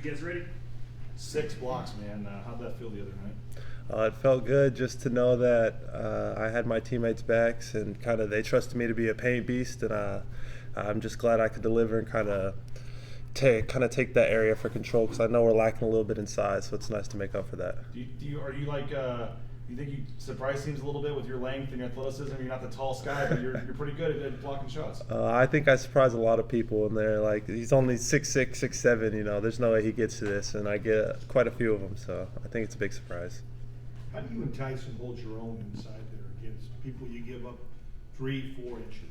You guys ready? 6 blocks, man. How'd that feel the other night? It felt good just to know that I had my teammates' backs and kind of they trusted me to be a paint beast, and I'm just glad I could deliver and kind of take that area for control because I know we're lacking a little bit in size, so it's nice to make up for that. You think you surprise teams a little bit with your length and your athleticism? You're not the tallest guy, but you're pretty good at blocking shots. I think I surprised a lot of people, and they're like, he's only 6'6", 6'7", there's no way he gets to this, and I get quite a few of them, so I think it's a big surprise. How do you entice and hold your own inside there against people you give up 3-4 inches?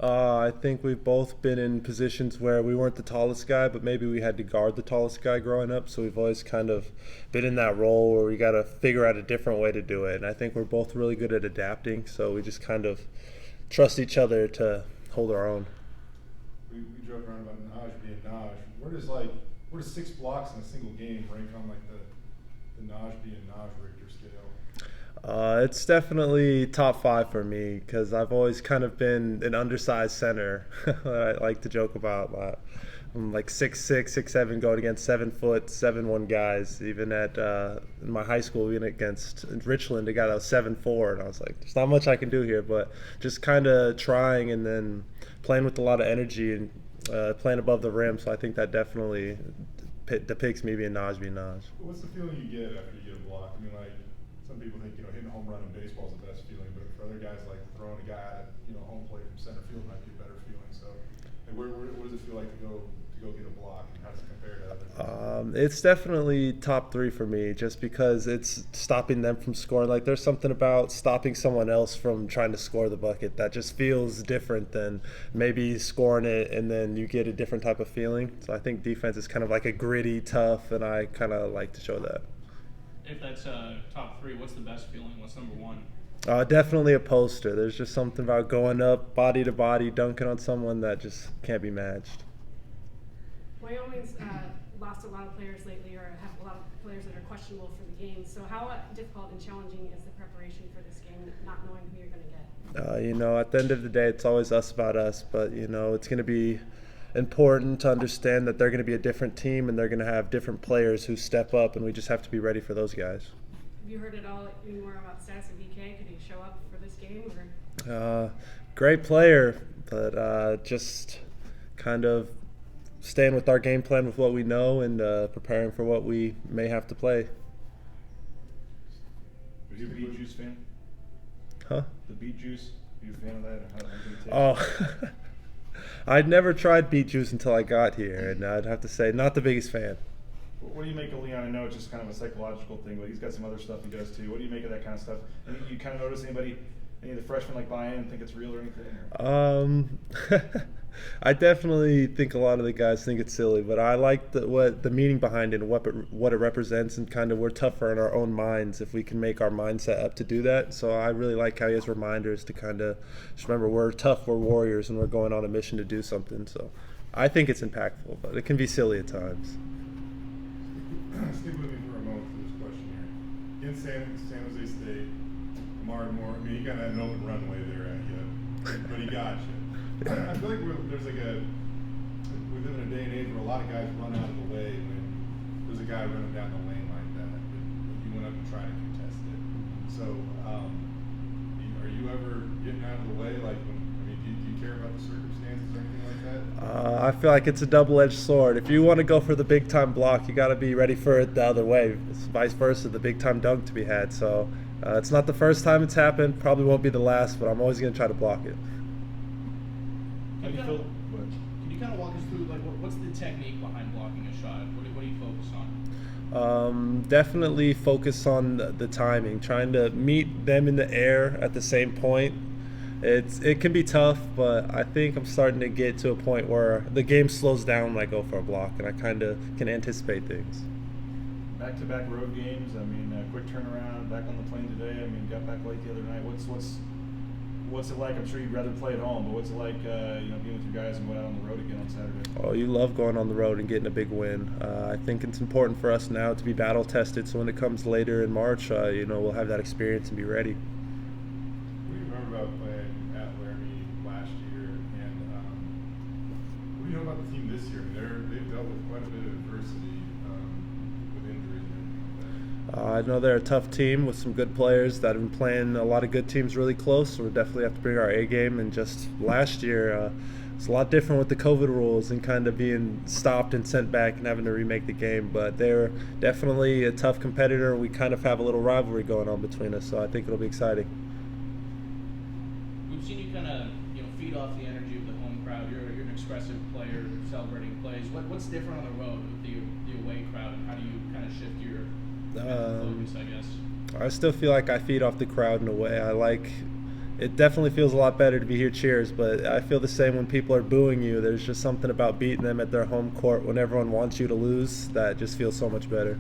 I think we've both been in positions where we weren't the tallest guy, but maybe we had to guard the tallest guy growing up, so we've always kind of been in that role where we got to figure out a different way to do it, and I think we're both really good at adapting, so we just kind of trust each other to hold our own. We joke around about Naje being Naje. Where does 6 blocks in a single game rank on like the Naje being Naje Richter scale? It's definitely top 5 for me because I've always kind of been an undersized center. I like to joke about. I'm like 6'6", 6'7", going against 7 foot, 7'1" guys. Even at in my high school, even against Richland, a guy that was 7'4", and I was like, there's not much I can do here, but just kind of trying and then playing with a lot of energy and playing above the rim. So I think that definitely depicts me being Naje. What's the feeling you get after you get a block? I mean, like some people think hitting a home run in baseball is the best feeling, but for other guys, like throwing a guy at home plate from center field might be a better feeling. So, where does it feel like to go get a block, and how does it compare to other? It's definitely top 3 for me, just because it's stopping them from scoring. Like there's something about stopping someone else from trying to score the bucket that just feels different than maybe scoring it and then you get a different type of feeling. So I think defense is kind of like a gritty, tough, and I kind of like to show that. If that's top 3, what's the best feeling? What's number 1? Definitely a poster. There's just something about going up, body to body, dunking on someone that just can't be matched. Wyoming's lost a lot of players lately, or have a lot of players that are questionable for the game. So how difficult and challenging is the preparation for this game, not knowing who you're going to get? At the end of the day, it's always us about us, but it's going to be important to understand that they're going to be a different team and they're going to have different players who step up, and we just have to be ready for those guys. Have you heard at all anymore about the status of BK? Could he show up for this game? Or? Great player, but just kind of staying with our game plan with what we know and preparing for what we may have to play. Are you a Beet Juice fan? Huh? The Beet Juice? Are you a fan of that? How do you take Oh. I'd never tried beet juice until I got here, and I'd have to say, not the biggest fan. What do you make of Leon? I know it's just kind of a psychological thing, but he's got some other stuff he does too. What do you make of that kind of stuff? And you kind of notice any of the freshmen buy in and think it's real or anything? I definitely think a lot of the guys think it's silly, but I like what the meaning behind it and what it represents, and kind of we're tougher in our own minds if we can make our mindset up to do that. So I really like how he has reminders to kind of just remember we're tough, we're warriors, and we're going on a mission to do something. So I think it's impactful, but it can be silly at times. Stick with me for a moment for this question here. Against San Jose State, Moore, I mean, he kind of had an open runway there at you, but he got you. I feel like we live in a day and age where a lot of guys run out of the way when there's a guy running down the lane like that, but you went up and tried to contest it. So, are you ever getting out of the way? Do you care about the circumstances or anything like that? I feel like it's a double-edged sword. If you want to go for the big-time block, you got to be ready for it the other way. It's vice versa, the big-time dunk to be had. So it's not the first time it's happened. Probably won't be the last, but I'm always going to try to block it. Can you kind of walk us through what's the technique behind blocking a shot? What do you focus on? Definitely focus on the timing, trying to meet them in the air at the same point. It can be tough, but I think I'm starting to get to a point where the game slows down when I go for a block, and I kind of can anticipate things. Back-to-back road games. I mean, quick turnaround. Back on the plane today. I mean, got back late the other night. What's it like? I'm sure you'd rather play at home, but what's it like, being with your guys and going out on the road again on Saturday? Oh, you love going on the road and getting a big win. I think it's important for us now to be battle tested, so when it comes later in March, we'll have that experience and be ready. What do you remember about playing at Laramie last year, and what do you know about the team this year? They've dealt with quite a bit of adversity. I know they're a tough team with some good players that have been playing a lot of good teams really close. So we definitely have to bring our A game. And just last year, it's a lot different with the COVID rules and kind of being stopped and sent back and having to remake the game. But they're definitely a tough competitor. We kind of have a little rivalry going on between us, so I think it'll be exciting. We've seen you kind of feed off the energy of the home crowd. You're an expressive player, celebrating plays. What's different on the road with the away crowd, and how do you kind of shift your focus, I guess? I still feel like I feed off the crowd in a way. It definitely feels a lot better to be hear cheers, but I feel the same when people are booing you. There's just something about beating them at their home court when everyone wants you to lose that just feels so much better.